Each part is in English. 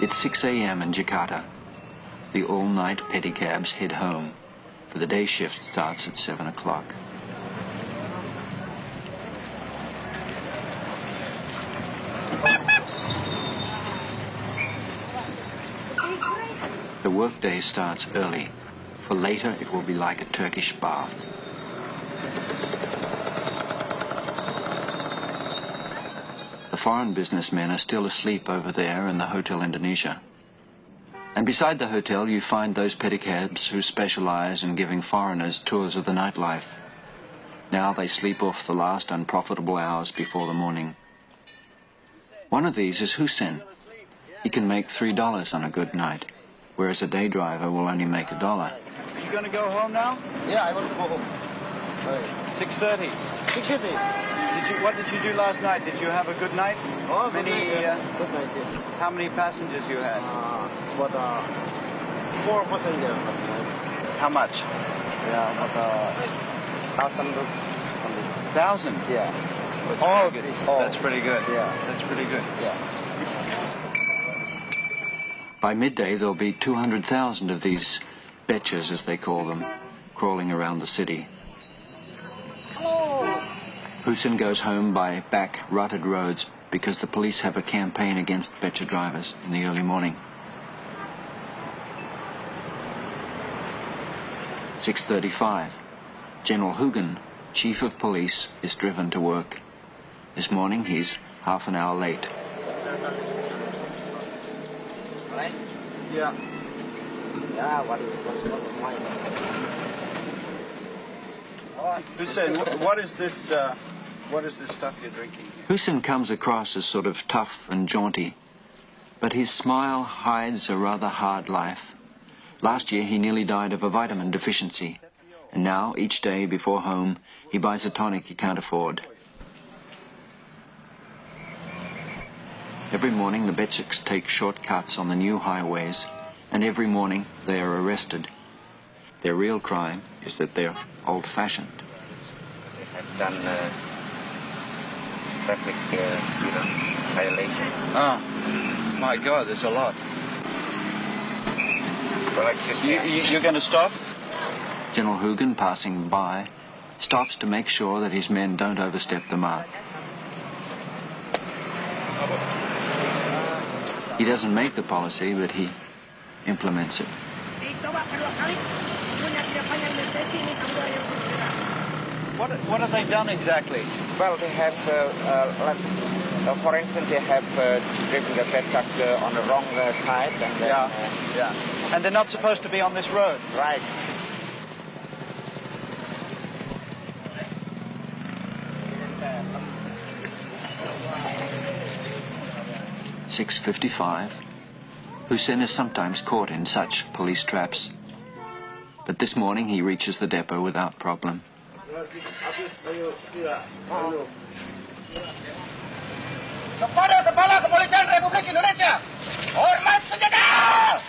It's 6 a.m. in Jakarta. The all-night pedicabs head home, for the day shift starts at 7 o'clock. The workday starts early, for later it will be like a Turkish bath. The foreign businessmen are still asleep over there in the Hotel Indonesia. And beside the hotel you find those pedicabs who specialize in giving foreigners tours of the nightlife. Now they sleep off the last unprofitable hours before the morning. One of these is Hussein. He can make $3 on a good night, whereas a day driver will only make $1. You going to go home now? Yeah, I want to go home. 6:30. 6:30. What did you do last night? Did you have a good night? Oh, good night. Good night, yeah. How many passengers you had? About 4 passengers. How much? Yeah, about 1,000 rupees. 1,000? Yeah. Oh, that's pretty good. Yeah. That's pretty good. Yeah. By midday there'll be 200,000 of these betches, as they call them, crawling around the city. Hussein goes home by back rutted roads because the police have a campaign against betcha drivers in the early morning. 6:35. General Hugen, Chief of Police, is driven to work. This morning he's half an hour late. Yeah. Yeah, what's mine? Hussein, what is this stuff you're drinking? Hussein comes across as sort of tough and jaunty, but his smile hides a rather hard life. Last year he nearly died of a vitamin deficiency, and now each day before home he buys a tonic he can't afford. Every morning the Betchiks take shortcuts on the new highways, and every morning they are arrested. Their real crime is that they're old-fashioned. They have done traffic violation. Ah, my God, there's a lot. Well, You're going to stop? General Hugen, passing by, stops to make sure that his men don't overstep the mark. He doesn't make the policy, but he implements it. What have they done exactly? well, they have, for instance, they have driven the bed truck on the wrong side. And then, yeah. And they're not supposed to be on this road. Right. .55. Hussein is sometimes caught in such police traps, but this morning he reaches the depot without problem. Kepada Kepala Kepolisian Republik Indonesia, hormat senjata!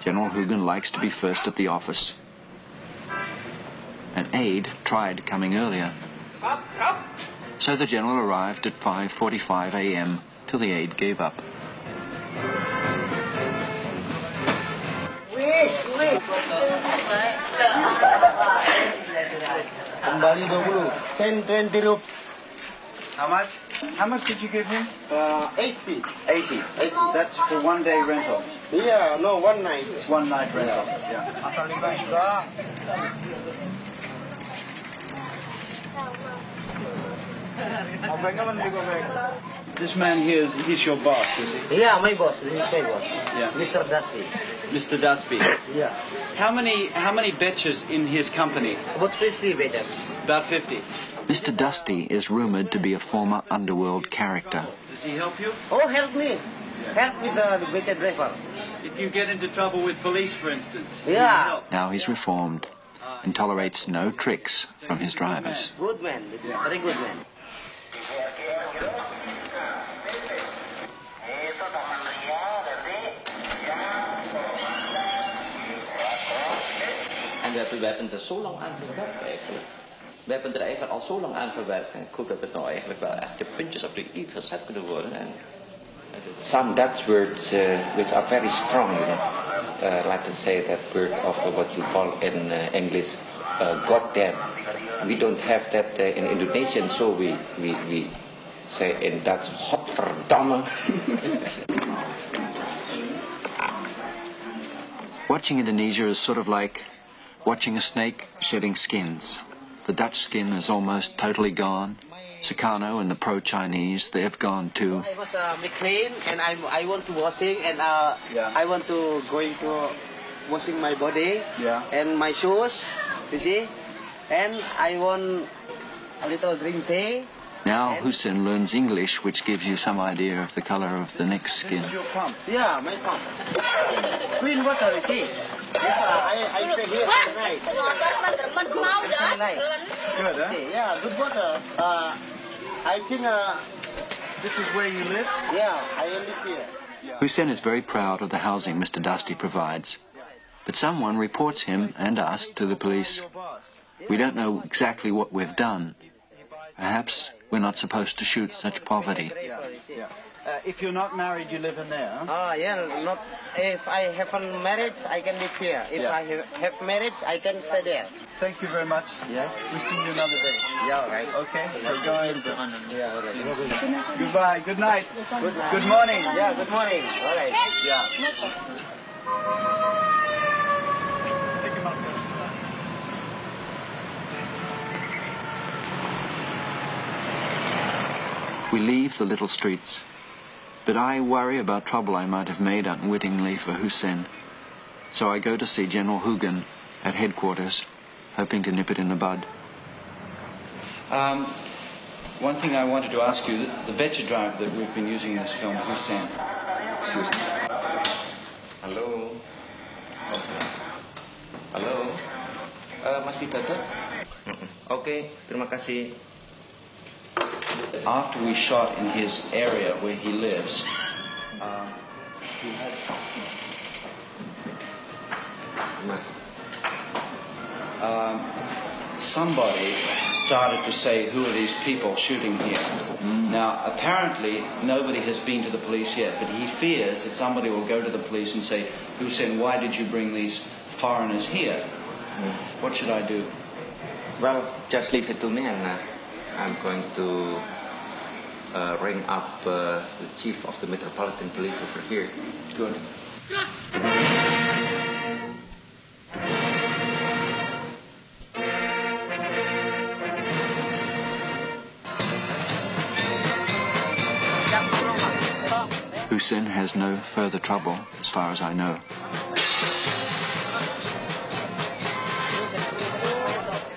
General Hugen likes to be first at the office. An aide tried coming earlier, so the general arrived at 5:45 a.m. till the aide gave up. Kembali 20, 20 rupees. How much? How much did you give him? 80. 80. That's for 1 day rental. Yeah, no, one night. It's 1 night rental. Yeah. This man here, he's your boss, is he? Yeah, my boss. This is my boss. Yeah. Mr. Daspi. Mr. Datsby. Yeah. How many betches in his company? About 50 meters. About 50. Mr. Dusty is rumored to be a former underworld character. Does he help you? Oh, help me. Help me the better driver. If you get into trouble with police, for instance. Yeah. Now he's reformed and tolerates no tricks from his drivers. Good man. Very good man. En wij hebben het er zo lang aan gewerkt eigenlijk. We hebben er eigenlijk al zo lang aan gewerkt. En ik hoop dat het nou eigenlijk wel echt de puntjes op de i gezet kunnen worden. Some Dutch words which are very strong, you know. Like to say that word of what you call in English, goddamn. We don't have that in Indonesian, so we say in Dutch, godverdamme. Watching Indonesia is sort of like watching a snake shedding skins. The Dutch skin is almost totally gone. Sukarno and the pro-Chinese, they've gone too. I was clean and I want to washing and I want to going to washing my body and my shoes, you see, and I want a little drink tea. Now Hussein learns English, which gives you some idea of the color of the next skin. This is your pump? Yeah, my pump. Clean water, you see. Yes, I stay here at night. Good, huh? Yeah, good water. I think This is where you live? yeah, I live here. Hussein is very proud of the housing Mr. Dusty provides. But someone reports him and us to the police. We don't know exactly what we've done. Perhaps we're not supposed to shoot such poverty. If you're not married, you live in there, huh? Yeah, not if I haven't marriage, I can live here. If I have marriage, I can stay there. Thank you very much. Yeah. We'll see you another day. Yeah, all right. Okay, so go ahead. Yeah, all right. Goodbye, good night. Good night. Good morning. Yeah, good morning. All right. Yeah. We leave the little streets, but I worry about trouble I might have made unwittingly for Hussein. So I go to see General Hugen at headquarters, hoping to nip it in the bud. One thing I wanted to ask you, the Becher driver that we've been using in this film, Hussein. Excuse me. Halo. Halo. Mas Pitata? Okay, terima kasih. After we shot in his area where he lives, he had... somebody started to say, who are these people shooting here? Now, apparently, nobody has been to the police yet, but he fears that somebody will go to the police and say, Hussein, why did you bring these foreigners here? What should I do? Well, just leave it to me and I'm going to ring up the chief of the Metropolitan Police over here. Good. Hussein has no further trouble, as far as I know.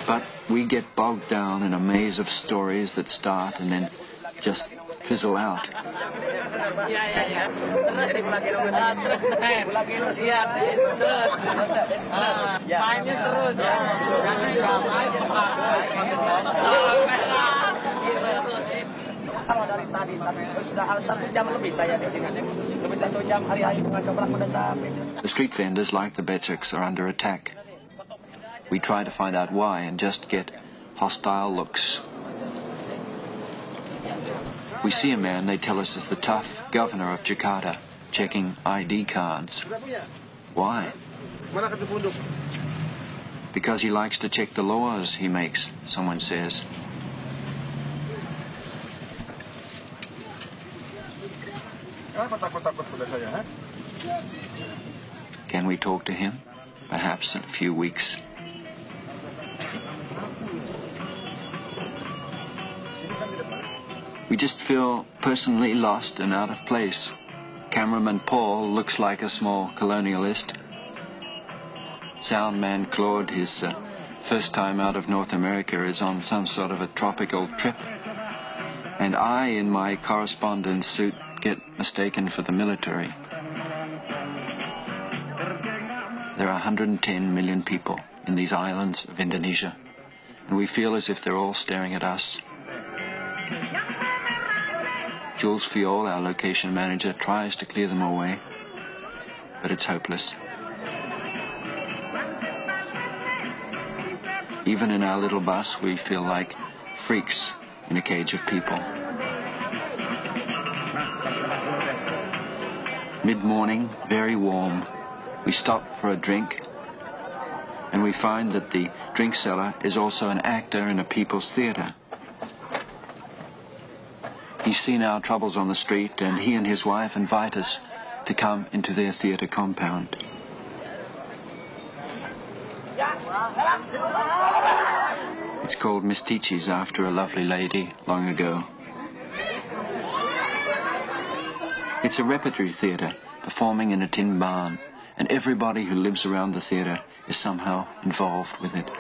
But we get bogged down in a maze of stories that start and then just fizzle out. The street vendors, like the Betriks, are under attack. We try to find out why and just get hostile looks. We see a man they tell us is the tough governor of Jakarta, checking ID cards. Why? Because he likes to check the laws he makes, someone says. Can we talk to him? Perhaps in a few weeks. We just feel personally lost and out of place. Cameraman Paul looks like a small colonialist. Soundman Claude, his first time out of North America, is on some sort of a tropical trip. And I, in my correspondence suit, get mistaken for the military. There are 110 million people in these islands of Indonesia, and we feel as if they're all staring at us. Jules Fiol, our location manager, tries to clear them away, but it's hopeless. Even in our little bus, we feel like freaks in a cage of people. Mid-morning, very warm, we stop for a drink, and we find that the drink seller is also an actor in a people's theatre. He's seen our troubles on the street, and he and his wife invite us to come into their theatre compound. It's called Miss Teachy's after a lovely lady long ago. It's a repertory theatre performing in a tin barn, and everybody who lives around the theatre is somehow involved with it.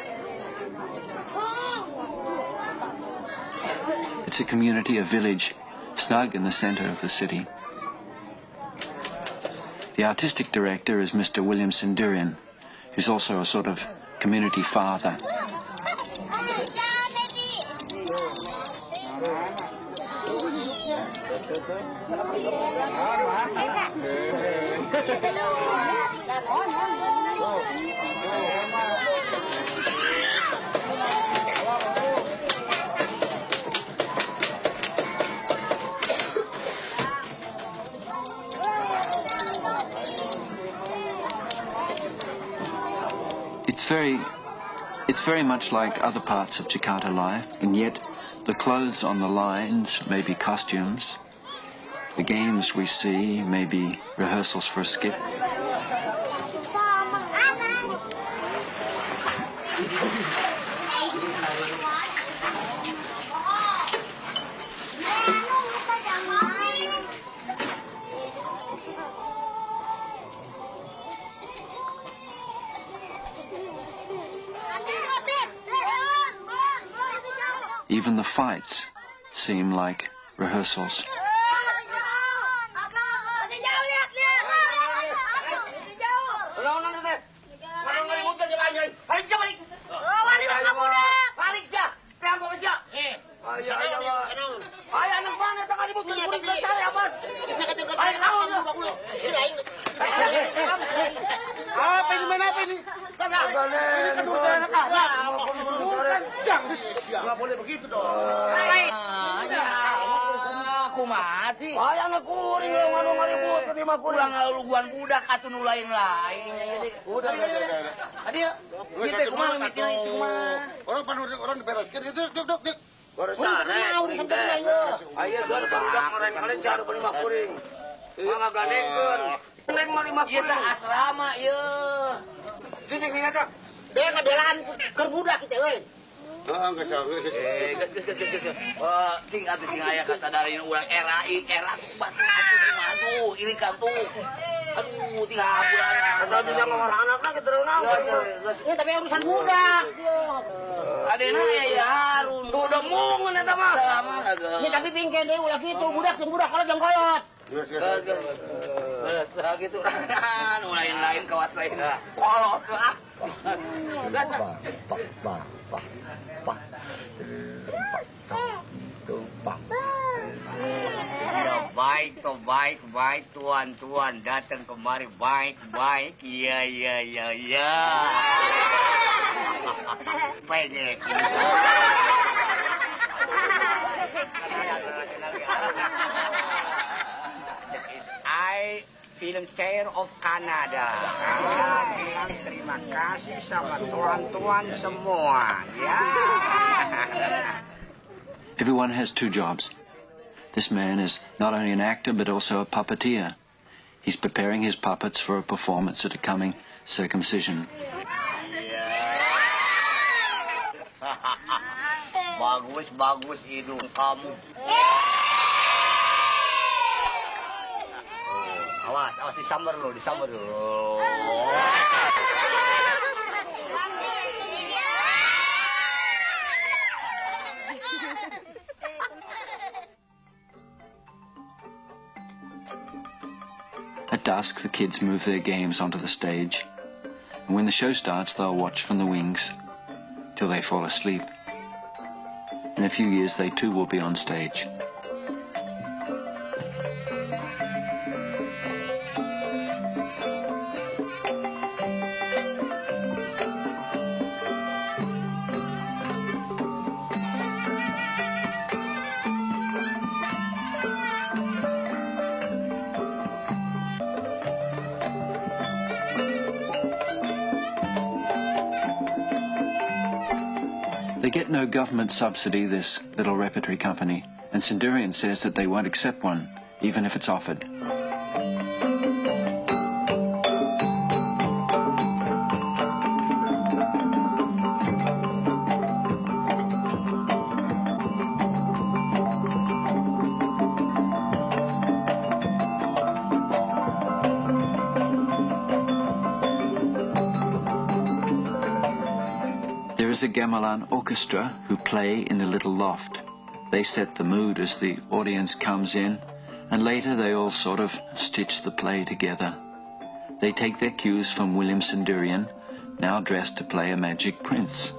It's a community, a village, snug in the center of the city. The artistic director is Mr. William Sindurian, who's also a sort of community father. It's very much like other parts of Jakarta life, and yet the clothes on the lines may be costumes, the games we see may be rehearsals for a skit. Even the fights seem like rehearsals. Nggak boleh begitu dong. Aku mati. Ayang kuring lo nganu ngaribut di mah kuring. Ulang luguan budak atuh nu lain-lain. Udah. Adio, kita kumaha mikir itu mah. Orang dibereskeun itu duk. Beres sare. Ayo buat budak mereka jaru bani mah kuring. Mangga gandengkeun. Neng mah lima kuring. Ieu asrama ieu. Sisik ningat. Dia ngabelaan keur budak kita euy. Geus. Oh, tinggal di sini aya kasadarin urang era batu atuh ini kan tuh. Aduh, tinggal bulan. Asa bisa ngomong anakna kita naon. Ya tapi urusan budak. Adena ya harun. Udah mungun eta mah. Ini tapi pingke deui ulah kitu budak kalau jang koyot. Nah gitu kan, lain kawas lain. Kolot ah. Baik tuan datang kemari baik iya baik I film chair of Canada. Bilang terima kasih sama tuan-tuan semua. Ya. Everyone has two jobs. This man is not only an actor but also a puppeteer. He's preparing his puppets for a performance at a coming circumcision. Bagus hidung kamu. Awas disambar dulu. At dusk, the kids move their games onto the stage. And when the show starts, they'll watch from the wings till they fall asleep. In a few years, they too will be on stage. They get no government subsidy, this little repertory company, and Centurion says that they won't accept one, even if it's offered. There is a gamelan orchestra who play in a little loft. They set the mood as the audience comes in, and later they all sort of stitch the play together. They take their cues from William Centurion, now dressed to play a magic prince.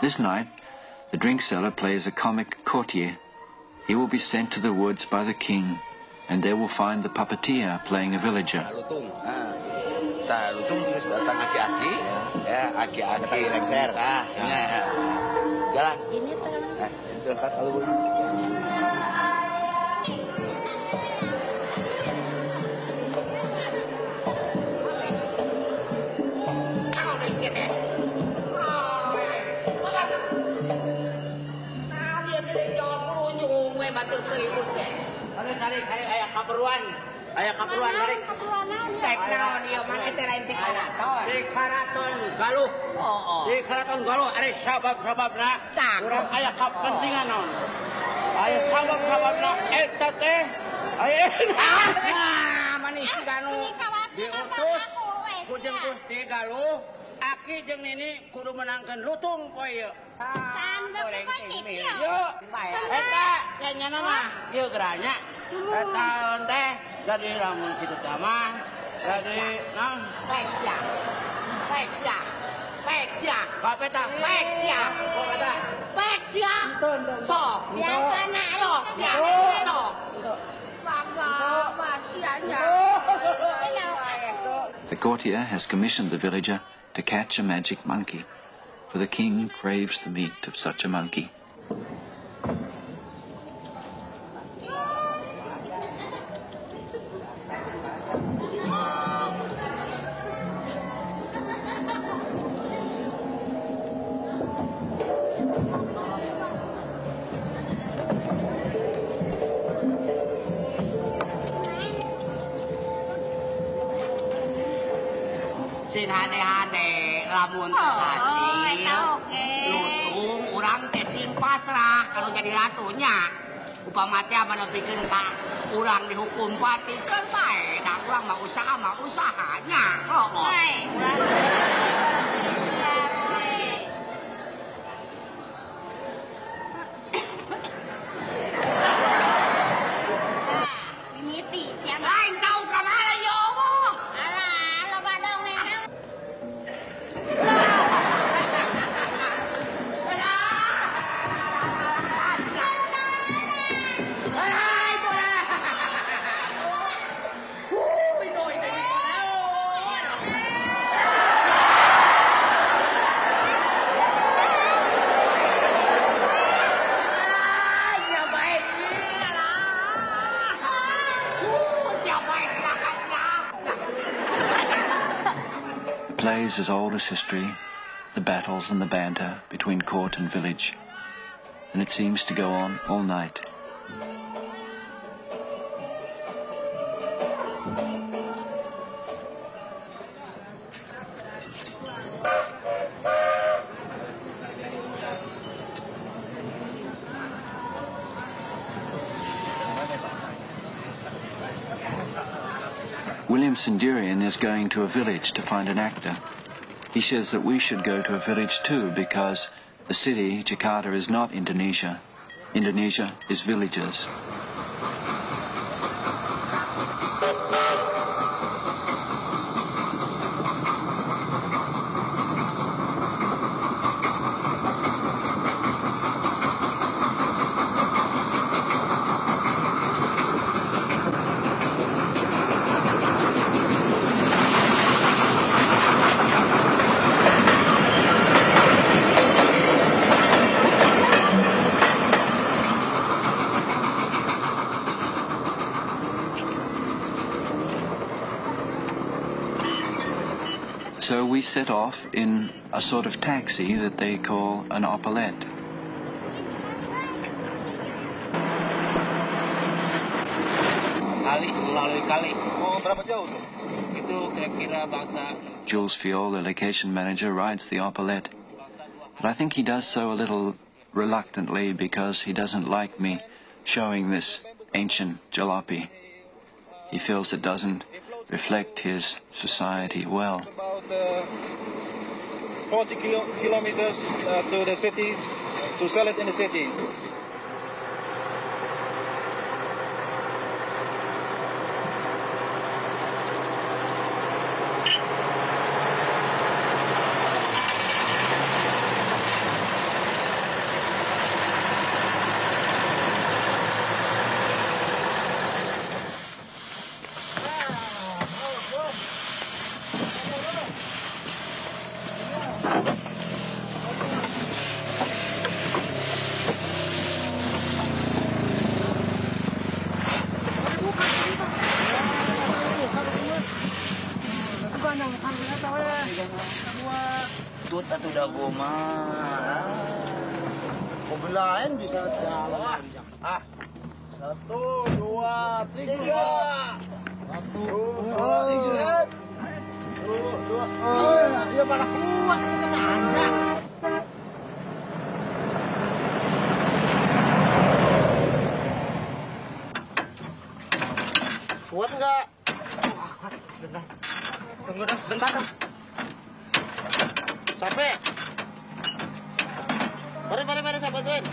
This night, the drink seller plays a comic courtier. He will be sent to the woods by the king, and there will find the puppeteer playing a villager. Lutung terus datang aki-aki, ya aki-aki lengser. Jalan. Ini terangkat kalau ayah kaperuan tarik. Tek naon ieu mah eta lain ti karaton. Di karaton galuh. Di karaton galuh ari sabab-sababna urang aya kapentingan naon. Aya sabab-sababna eta teh aya manis kanu diutus ku jeung Gusti Galuh. Aki jeung Nini kudu menangkeun lutung poe ieu. Goreng teh. Yo, eta nyana mah ieu geranya. Eta teh jadi lamun kitu teh mah jadi naon? Peksia. Apa eta? Peksia. Apa? Peksia. Sok. Biasana sok. Sok. Bangga basianya. The courtier has commissioned the villager to catch a magic monkey, for the king craves the meat of such a monkey. Sing hade-hade lamun hasil lutung urang teh sing pasrah kalau jadi ratunya upama teh manepikeun ka urang dihukum pati kan bae da urang mah usahanya Mimiti siapa? Lain kau kamana yo Plays as old as history, the battles and the banter between court and village, and it seems to go on all night. William Centurion is going to a village to find an actor. He says that we should go to a village too, because the city, Jakarta, is not Indonesia. Indonesia is villages. So we set off in a sort of taxi that they call an opalette. Jules Fiol, the location manager, rides the opalette, but I think he does so a little reluctantly because he doesn't like me showing this ancient jalopy. He feels it doesn't reflect his society well. About 40 kilometers to the city to sell it in the city. Tut atau dago mah. Kebelain bisa jalan. Ah. 1, 2, 3. 1, 2, 3. Ya malah kuat kenapa? Kuat enggak? Sebentar. Tunggu dong sebentar dong. Sampai. Mari saya bantuin.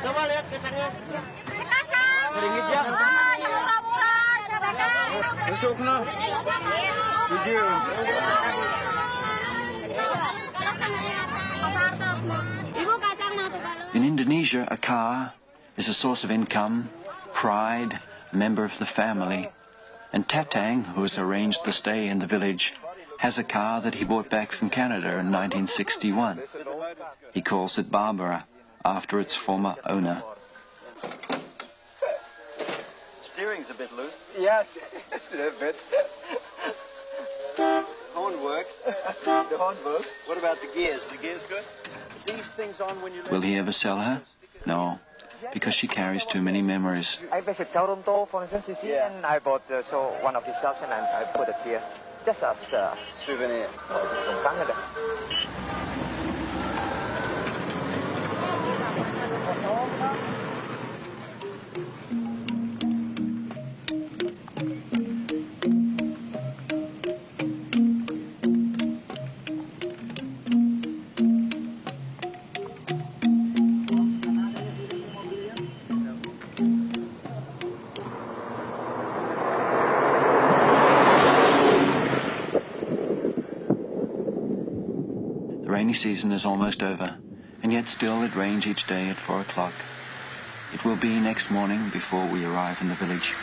Coba lihat ketannya. Ringgit ya. Besok no. Video. In Indonesia, a car is a source of income, pride, a member of the family. And Tatang, who has arranged the stay in the village, has a car that he bought back from Canada in 1961. He calls it Barbara, after its former owner. Steering's a bit loose. Yes, A bit. horn works. The horn works. What about the gears? The gear's good. These things on when you Will he ever sell her? No, because she carries too many memories. I visit Toronto, for instance, you see, and I bought one of these shops and I put it here. Just as a souvenir. from Canada. rainy season is almost over, and yet still it rains each day at 4 o'clock. It will be next morning before we arrive in the village.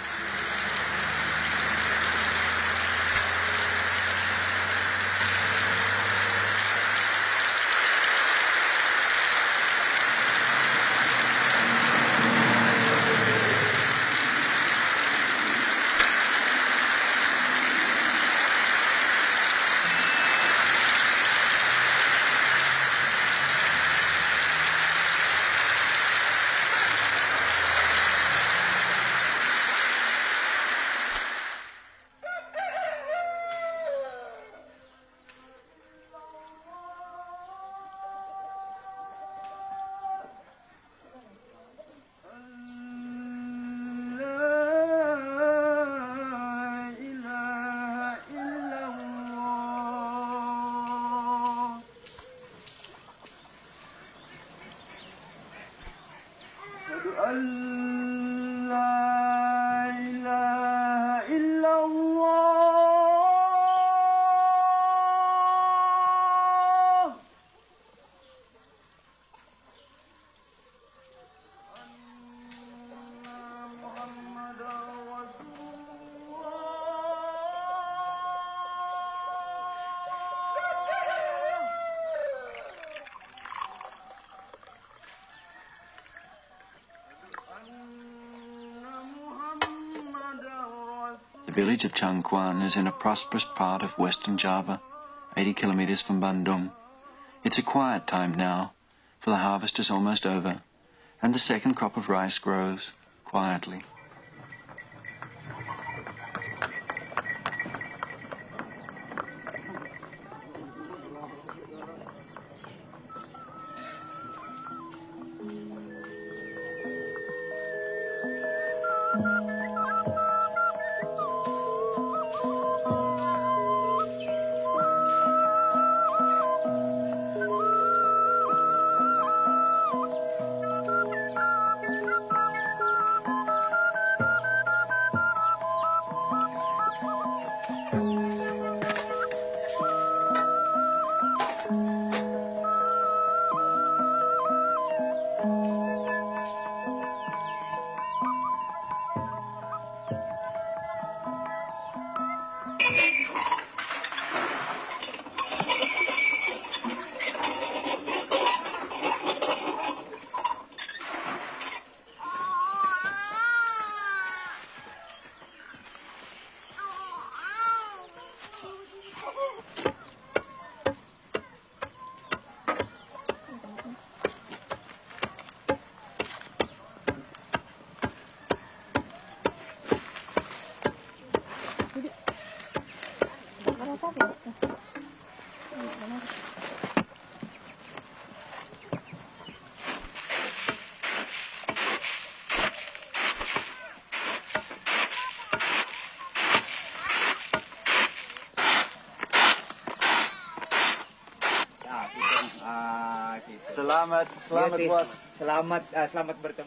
The village of Changkuan is in a prosperous part of western Java, 80 kilometers from Bandung. It's a quiet time now, for the harvest is almost over, and the second crop of rice grows quietly.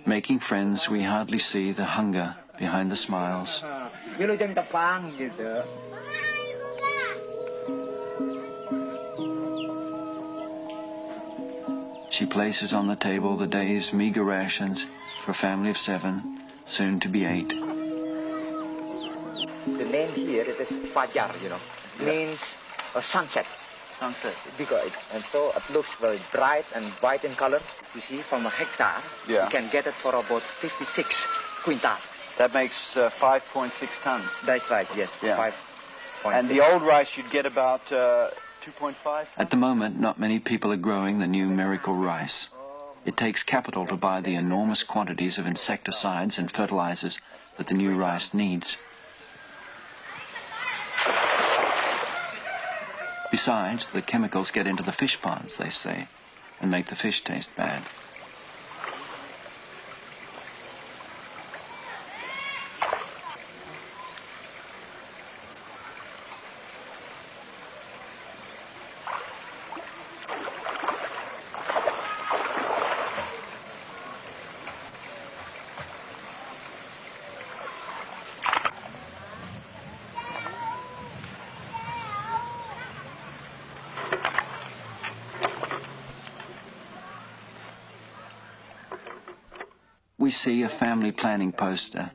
Making friends, we hardly see the hunger behind the smiles. She places on the table the day's meager rations for a family of 7, soon to be 8. The name here is Fajar, means sunset. Sunset. Because, and so it looks very bright and white in color. You see, from a hectare, you can get it for about 56 quintal. That makes 5.6 tons. That's right, yes. Yeah. 5.6. And the old rice you'd get about 2.5? At the moment, not many people are growing the new miracle rice. It takes capital to buy the enormous quantities of insecticides and fertilizers that the new rice needs. Besides, the chemicals get into the fish ponds, they say, and make the fish taste bad. we see a family planning poster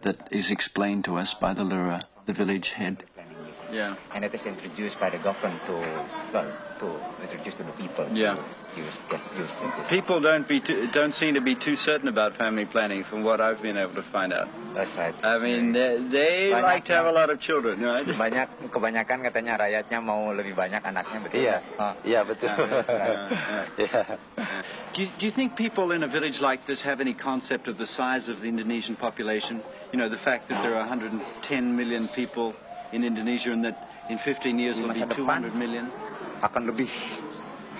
that is explained to us by the Lura, the village head. Yeah. And it is introduced by the government to introduce to the people. Yeah. Get used to this. People don't seem to be too certain about family planning, from what I've been able to find out. That's right. I mean, they like to have a lot of children, right? Kebanyakan katanya rakyatnya mau lebih banyak anaknya, betul? Iya, iya betul. Do you think people in a village like this have any concept of the size of the Indonesian population? You know, the fact that there are 110 million people in Indonesia and that in 15 years there'll be 200 million? Akan lebih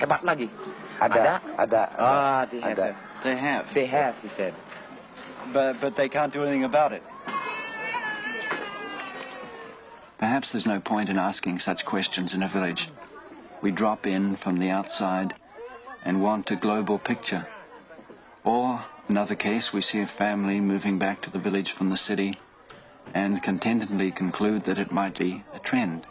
hebat lagi. Ada. They have. They have, he said. But they can't do anything about it. Perhaps there's no point in asking such questions in a village. We drop in from the outside and want a global picture. Or, another case, we see a family moving back to the village from the city and contentedly conclude that it might be a trend.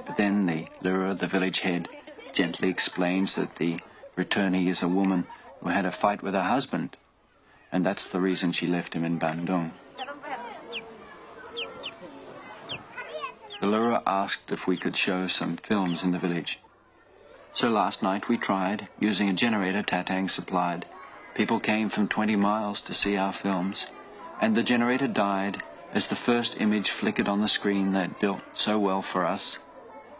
But then the Lura, the village head, gently explains that the returnee is a woman who had a fight with her husband, and that's the reason she left him in Bandung. The Lura asked if we could show some films in the village. So last night we tried, using a generator Tatang supplied. People came from 20 miles to see our films, and the generator died as the first image flickered on the screen they'd built so well for us.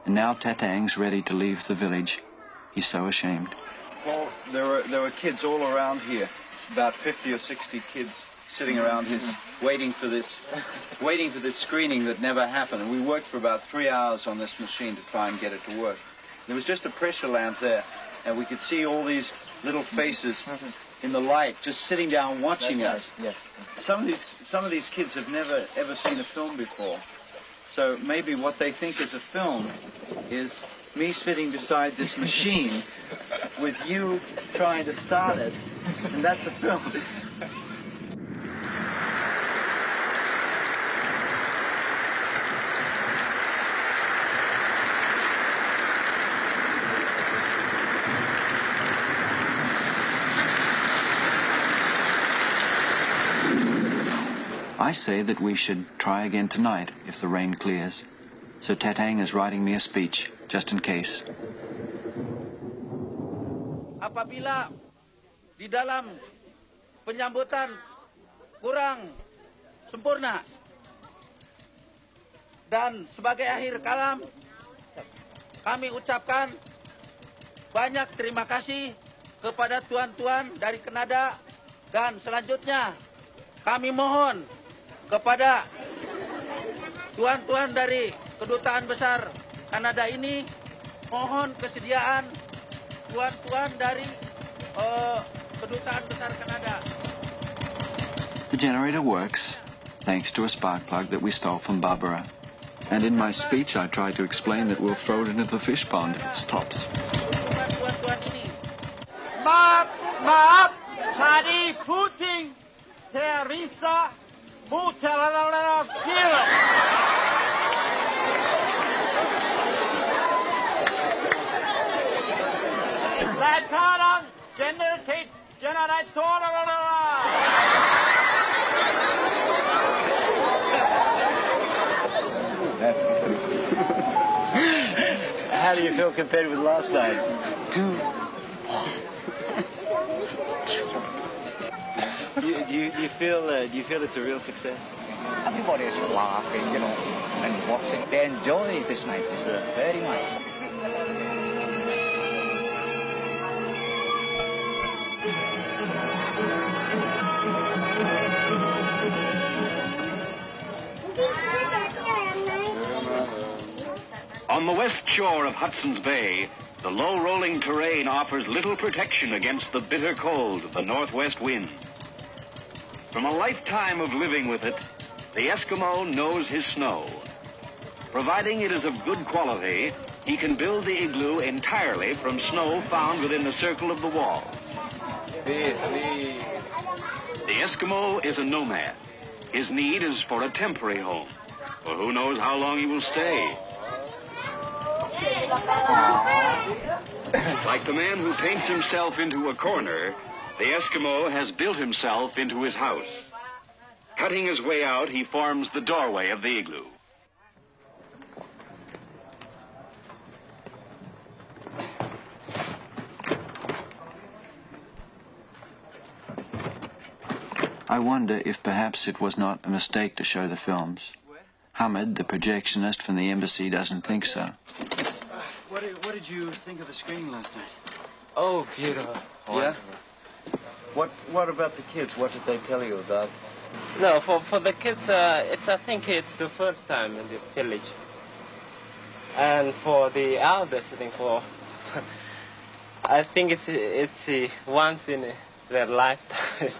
And now Tatang's ready to leave the village. He's so ashamed. Well, there were kids all around here, about 50 or 60 kids sitting around here, waiting for this screening that never happened. And we worked for about 3 hours on this machine to try and get it to work. There was just a pressure lamp there, and we could see all these little faces in the light, just sitting down watching us. Yes. Some of these kids have never ever seen a film before, so maybe what they think is a film is me sitting beside this machine with you trying to start it, and that's a film. I say that we should try again tonight if the rain clears. So Tatang is writing me a speech, just in case. Apabila di dalam penyambutan kurang sempurna dan sebagai akhir kalam kami ucapkan banyak terima kasih kepada tuan-tuan dari Kanada, dan selanjutnya kami mohon kepada tuan-tuan dari Kedutaan Besar Kanada ini, mohon kesediaan tuan-tuan dari Kedutaan Besar Kanada. The generator works, thanks to a spark plug that we stole from Barbara. And in my speech I tried to explain that we'll throw it into the fish pond if it stops. Tuan-tuan ini. Maaf, tadi puting Teresa Mutalala film. Sekarang generator. How do you feel compared with last night? Do you feel it's a real success? Everybody is laughing, you know, and watching. They enjoy this night very much. On the west shore of Hudson's Bay, the low rolling terrain offers little protection against the bitter cold of the northwest wind. From a lifetime of living with it, the Eskimo knows his snow. Providing it is of good quality, he can build the igloo entirely from snow found within the circle of the walls. The Eskimo is a nomad. His need is for a temporary home, for who knows how long he will stay. Like the man who paints himself into a corner, the Eskimo has built himself into his house. Cutting his way out, he forms the doorway of the igloo. I wonder if perhaps it was not a mistake to show the films. Hamid, the projectionist from the embassy, doesn't think so. What did you think of the screening last night? Oh, beautiful. Yeah? What about the kids? What did they tell you about? No, for the kids, I think it's the first time in the village. And for the elders, I think it's once in their lifetime.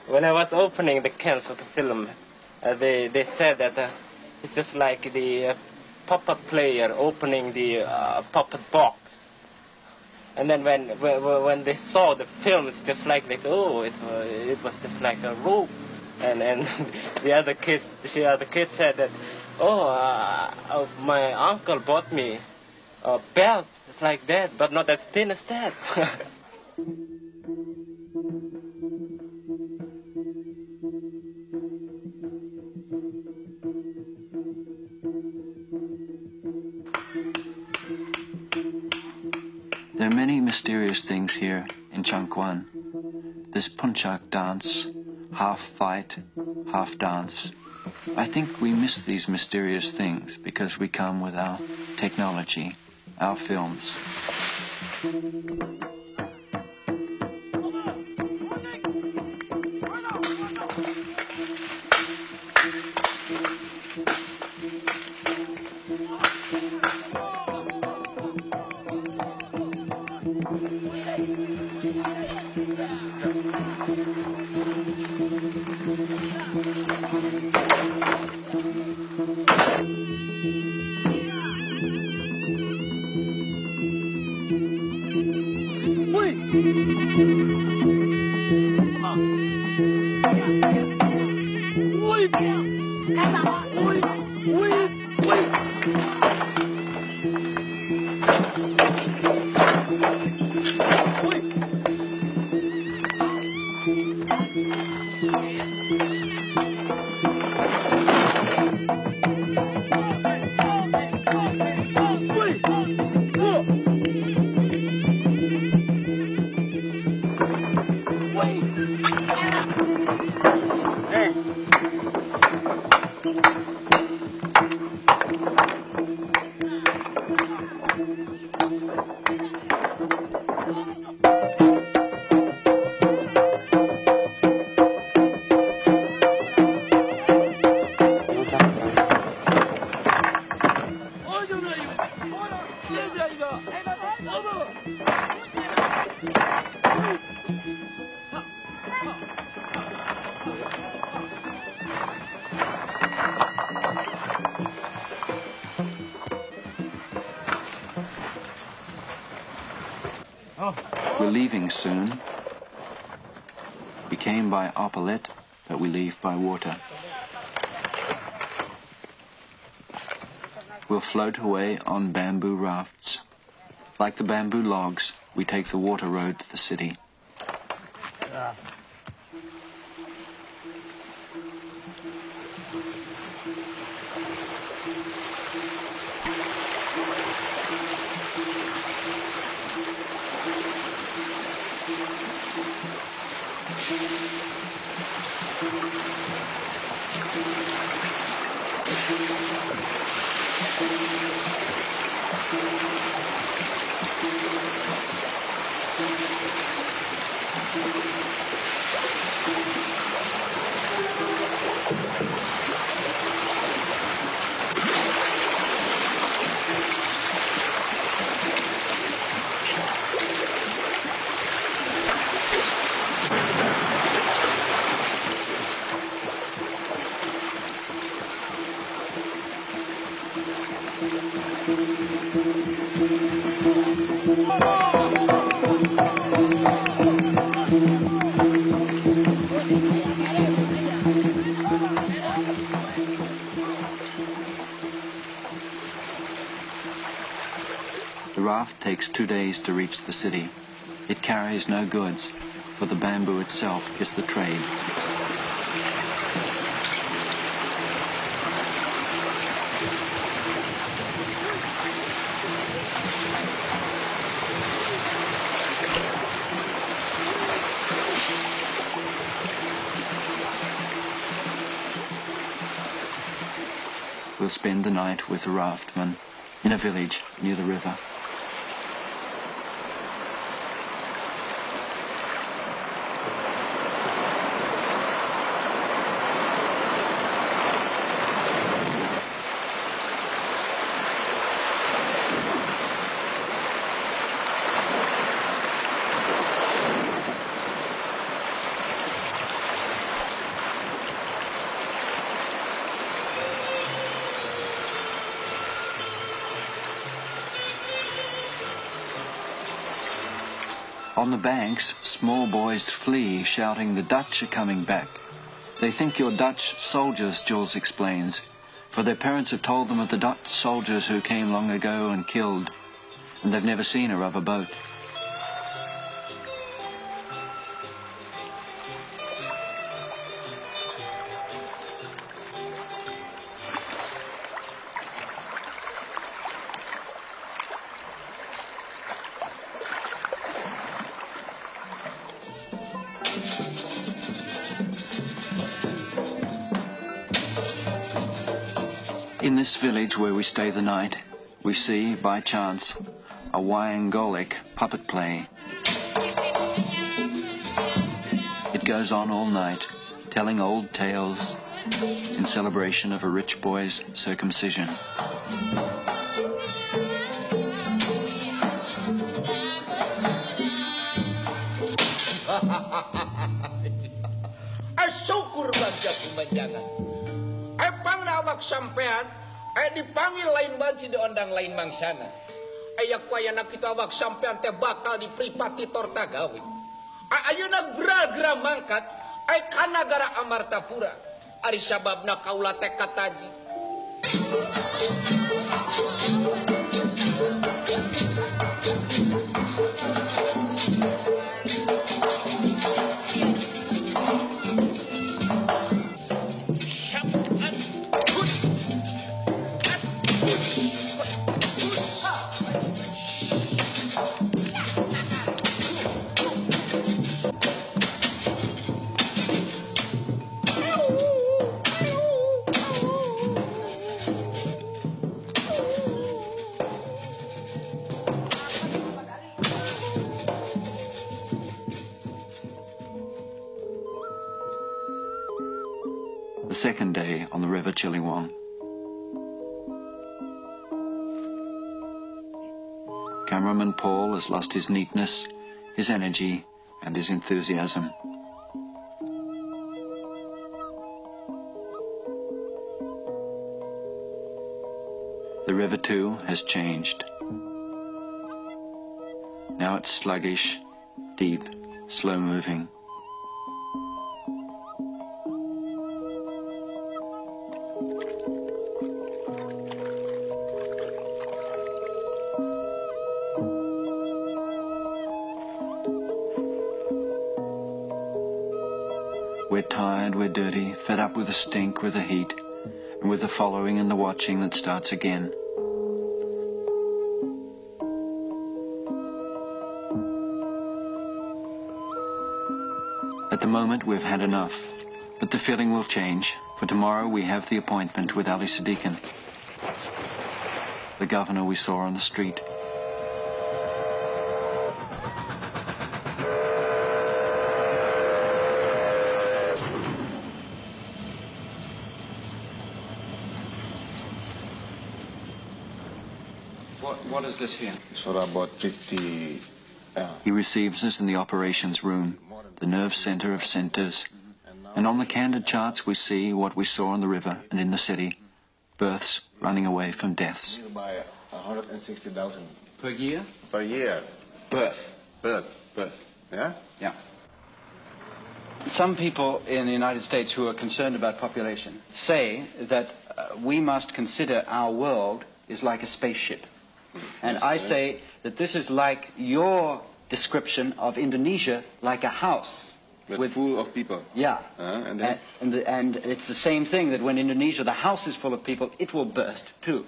When I was opening the cans of the film, they said that it's just like the puppet player opening the puppet box. And then when they saw the film, it's just like it was just like a rope. And the other kids said that, my uncle bought me a belt. It's like that, but not as thin as that. There are many mysterious things here in Changguan. This punchak dance, half fight, half dance. I think we miss these mysterious things because we come with our technology, our films. We're leaving soon. We came by Oppolet, but we leave by water. We'll float away on bamboo rafts. Like the bamboo logs, we take the water road to the city. raft takes 2 days to reach the city. It carries no goods, for the bamboo itself is the trade. We'll spend the night with the raftman in a village near the river. On the banks, small boys flee, shouting, "The Dutch are coming back." They think you're Dutch soldiers, Jules explains, for their parents have told them of the Dutch soldiers who came long ago and killed, and they've never seen a rubber boat. In this village where we stay the night, we see, by chance, a Wayangolic puppet play. It goes on all night, telling old tales in celebration of a rich boy's circumcision. Syukur bangga pemanjangan. Pang nawak sampean, dipanggil lain banci diondang lain mangsana. Ayak wayana kita awak sampean teh bakal dipripati tortagawi. Ayeuna gra-gra mangkat, ka nagara Amartapura. Ari sababna kaula teh kataji. The second day on the River Chiliwang. Cameraman Paul has lost his neatness, his energy, and his enthusiasm. The river, too, has changed. Now it's sluggish, deep, slow-moving. We're tired, we're dirty, fed up with the stink, with the heat, and with the following and the watching that starts again. At the moment, we've had enough, but the feeling will change, for tomorrow we have the appointment with Ali Sadikin, the governor we saw on the street. What is this here? So about 50... He receives us in the operations room, the nerve center of centers. And on the candid charts we see what we saw on the river and in the city. Births running away from deaths. By 160,000. Per year? Per year. Birth. Birth. Yeah? Yeah. Some people in the United States who are concerned about population say that we must consider our world is like a spaceship. And I say that this is like your description of Indonesia, like a house. With full of people. Yeah. And it's the same thing, that when Indonesia, the house is full of people, it will burst too.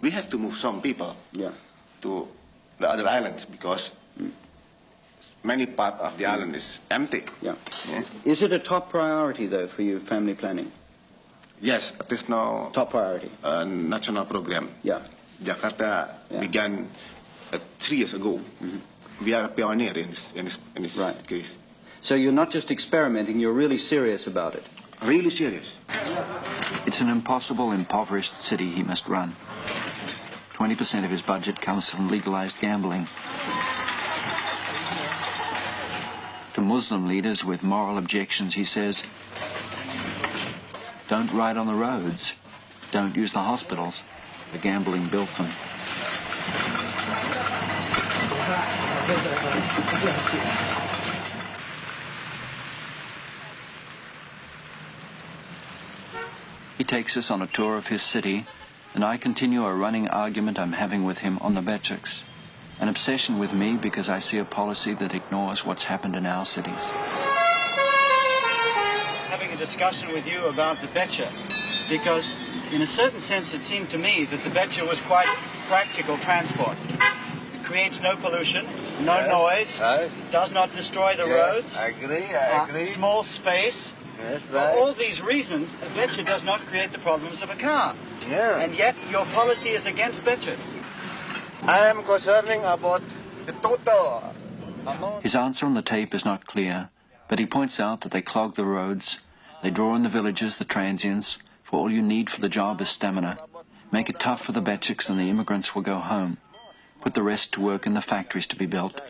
We have to move some people to the other islands because many part of the island is empty. Yeah. Is it a top priority, though, for you, family planning? Yes, it is now top priority. A national program. Yeah. Jakarta began 3 years ago. We are a pioneer in this case. So you're not just experimenting, you're really serious about it. Really serious. It's an impossible, impoverished city he must run. 20% of his budget comes from legalized gambling. To Muslim leaders with moral objections, he says, don't ride on the roads, don't use the hospitals. The gambling built them. He takes us on a tour of his city, and I continue a running argument I'm having with him on the Beceks. An obsession with me because I see a policy that ignores what's happened in our cities. Having a discussion with you about the Becek, because in a certain sense it seemed to me that the Becek was quite practical transport. It creates no pollution, no noise, does not destroy the roads. I agree. Small space. Yes, For all these reasons, a Becek does not create the problems of a car. Yeah. And yet your policy is against Beceks. I am concerning about the total amount. His answer on the tape is not clear, but he points out that they clog the roads, they draw in the villages, the transients, for all you need for the job is stamina. Make it tough for the Beceks and the immigrants will go home. Put the rest to work in the factories to be built.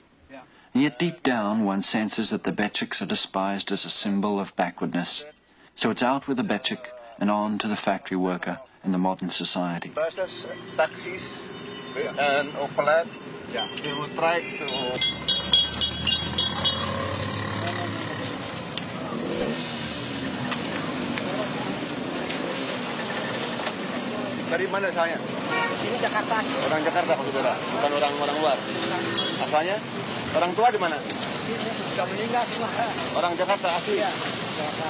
And yet deep down one senses that the Beceks are despised as a symbol of backwardness. So it's out with the Becek and on to the factory worker in the modern society. Buses, taxis, and Opel, they will try to... Dari mana asalnya? Sini Jakarta. Orang Jakarta, Pak Saudara, bukan orang luar. Asalnya? Orang tua di mana? Sini sudah meninggal semua. Orang Jakarta asli. Ya, Jakarta.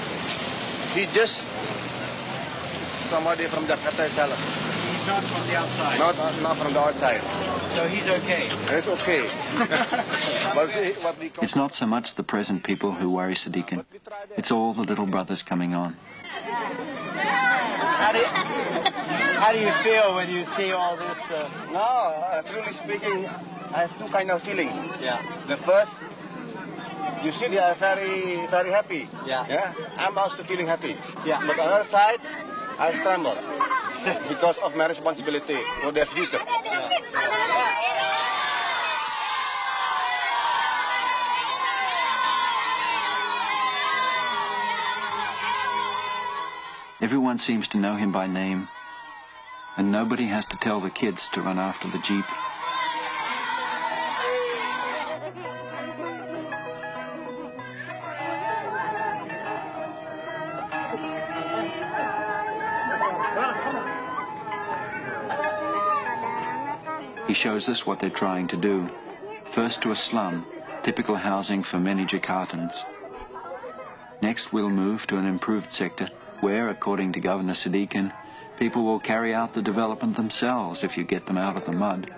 He just somebody from Jakarta itself. He's not from the outside. Not from the outside. So he's okay. It's okay. It's not so much the present people who worry Sadikin. It's all the little brothers coming on. How do you feel when you see all this? No, truly speaking, I have two kind of feeling. Yeah. The first, you see, they are very, very happy. Yeah. I'm also feeling happy. Yeah. But on the other side, I tremble because of my responsibility for their future. Everyone seems to know him by name, and nobody has to tell the kids to run after the jeep. He shows us what they're trying to do. First to a slum, typical housing for many Jakartans. Next we'll move to an improved sector where, according to Governor Sadikin, people will carry out the development themselves if you get them out of the mud.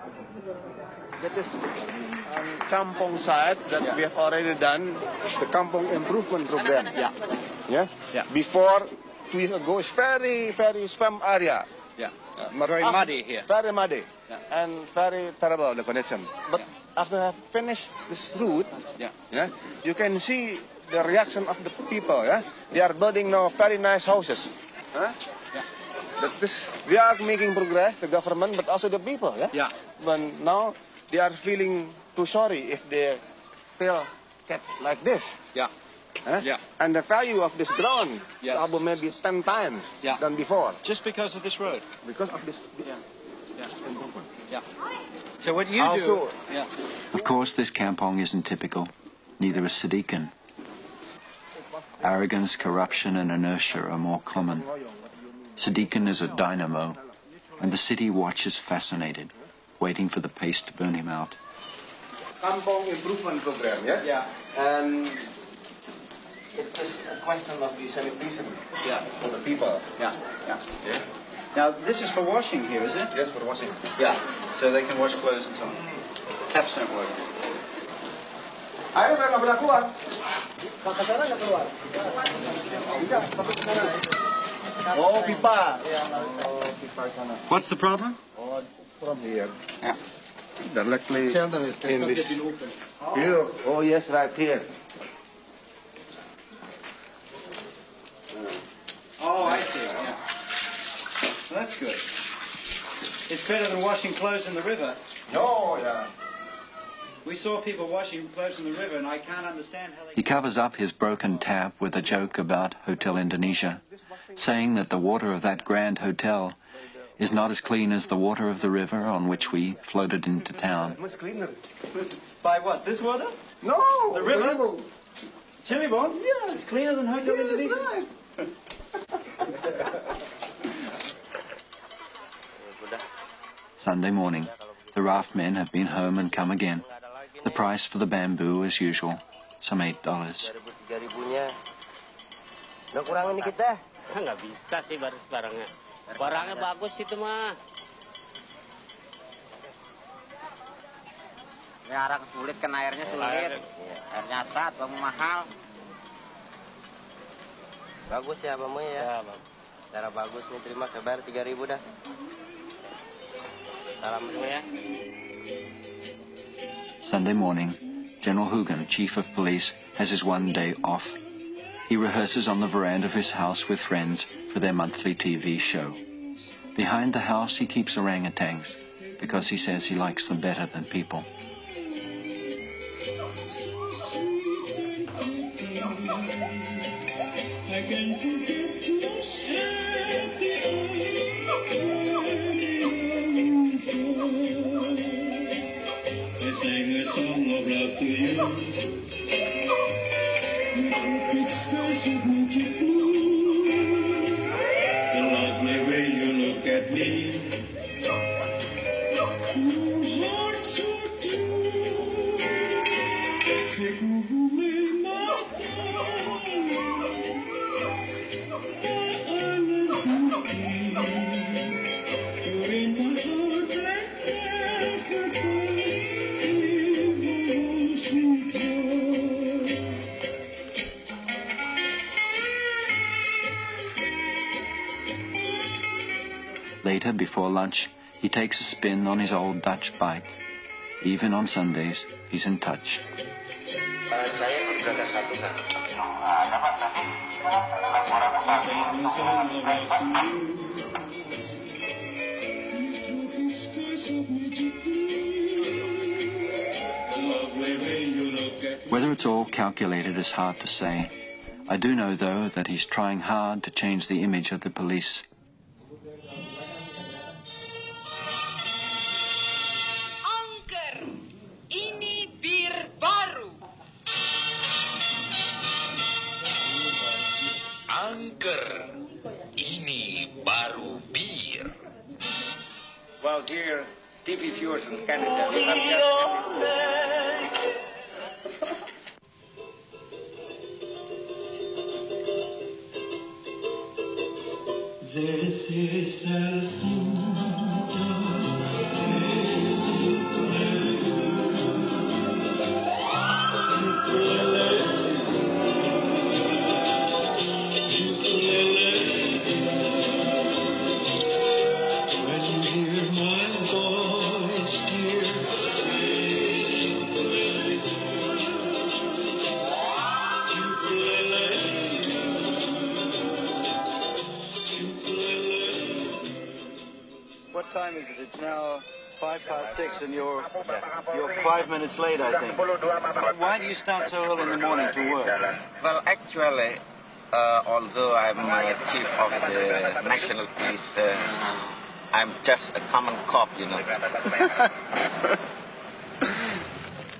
That is kampong side that we have already done the kampong improvement program. Yeah. Before 2 years ago, it's very, very swamp area. Very muddy here. Very muddy and very terrible the condition. But after I finished this route, you can see the reaction of the people. They are building now very nice houses. We are making progress, the government, but also the people. But now they are feeling too sorry if they still get like this. And the value of this ground is about maybe 10 times than before. Just because of this road? Because of this improvement. So what you also, do... Of course, this kampong isn't typical. Neither is Sadikin. Arrogance, corruption, and inertia are more common. Sadikin is a dynamo, and the city watches fascinated, waiting for the pace to burn him out. Kampong Improvement Program, yes? Yeah. And it's just a question of the sanitation for the people. Yeah. Now, this is for washing here, is it? Yes, for washing. Yeah. So they can wash clothes and so on. Taps don't work. Air udah nggak boleh keluar. Ke sana nggak keluar? Tidak, tapi ke sana. Oh, pipa. Oh, pipa sana. What's the problem? Oh, from here. Yeah. Directly in this. Here. Oh, yes, right here. Oh, I see. Yeah. Well, that's good. It's better than washing clothes in the river. No, yeah. We saw people washing clothes in the river, and I can't understand how they... He covers up his broken tap with a joke about Hotel Indonesia, saying that the water of that grand hotel is not as clean as the water of the river on which we floated into town. Much cleaner. By what? This water? No. The river? Cirebon? Yeah. It's cleaner than Hotel Indonesia? Right. Sunday morning, the raft men have been home and come again. The price for the bamboo, as usual, some $8. 3.000-nya. Udah kurangin dikit dah. Nggak bisa sih barangnya. Barangnya bagus itu mah. Sekarang sulit kan airnya sulit. Airnya asat, bambu mahal. Bagus ya bambu ya. Cara bagus nih, terima saya bayar 3.000 dah. Salam dulu ya. Sunday morning, General Hugen, Chief of Police, has his one day off. He rehearses on the veranda of his house with friends for their monthly TV show. Behind the house he keeps orangutans, because he says he likes them better than people. Sing a song of love to you. It's nice of me to blue. The lovely way you look at me. Your heart so true. Make me my heart. I love you. You're in my heart and everything. Later, before lunch, he takes a spin on his old Dutch bike. Even on Sundays, he's in touch. Whether it's all calculated is hard to say. I do know, though, that he's trying hard to change the image of the police. Anker, ini bir baru. Anker, ini baru bir. Well, dear TV viewers in Canada, we have just... What time is it? It's now 6:05, and you're 5 minutes late, I think. Why do you start so early in the morning to work? Well, actually, although I'm chief of the national police, I'm just a common cop, you know.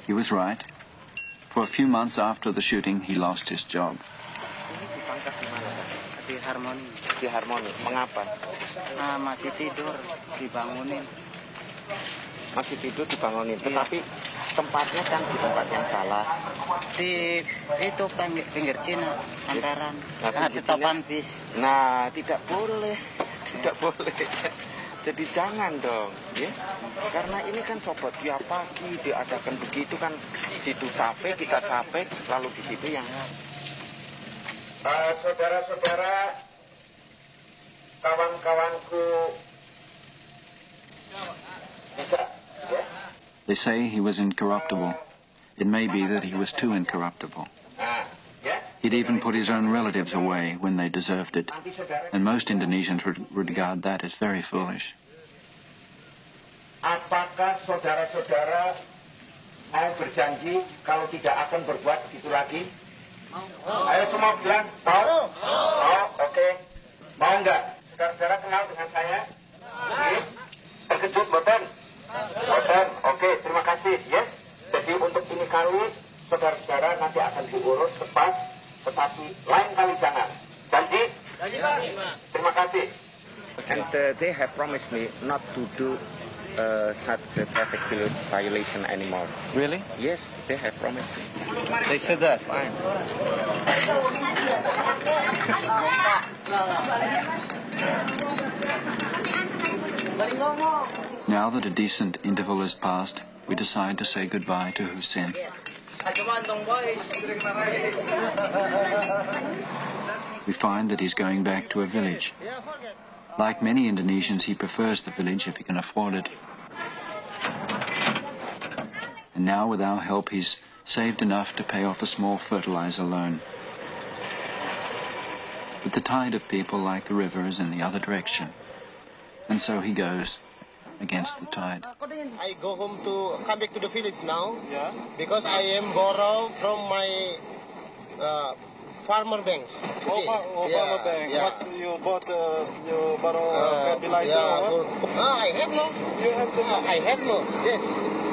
He was right. For a few months after the shooting, he lost his job. Di Harmoni. Di Harmoni. Mengapa? Masih tidur, dibangunin. Masih tidur dibangunin. Tetapi tempatnya kan di tempat yang salah. Di itu pinggir Cina, antara topan bis. Nah, tidak boleh, tidak boleh. Jadi jangan dong, ya. Karena ini kan sobat tiap pagi diadakan begitu kan, situ capek, kita capek, lalu di situ yang. Saudara-saudara, kawan-kawanku, bisa, ya? They say he was incorruptible. It may be that he was too incorruptible. He'd even put his own relatives away when they deserved it, and most Indonesians would regard that as very foolish. Apakah saudara-saudara mau berjanji kalau tidak akan berbuat begitu lagi? Ayo semua bilang, mau? Mau, oke. Mau nggak? Saudara-saudara kenal dengan saya? Terkejut, boten? Boten, oke, terima kasih, yes. Jadi untuk ini kali, saudara-saudara nanti akan diurus tepat, tetapi lain kali jangan. Janji? Janji, Pak. Terima kasih. And they have promised me not to do such a traffic violation anymore. Really? Yes, they have promised me. They said that? Fine. Now that a decent interval has passed, we decide to say goodbye to Hussein. We find that he's going back to a village. Like many Indonesians, he prefers the village if he can afford it. And now, with our help, he's saved enough to pay off a small fertilizer loan. But the tide of people like the river is in the other direction. And so he goes against the tide. I go home to come back to the village now, because I am borrow from my farmer banks. Farmer bank. Yeah. What you bought? You borrow fertilizer? I have no. You have the money? I have no. Yes,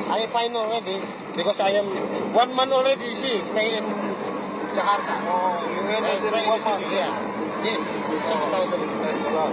I find already because I am 1 month already. You see, stay in Jakarta. Oh, you have stay in the city. Yeah. Yes, 7,000. That's a lot.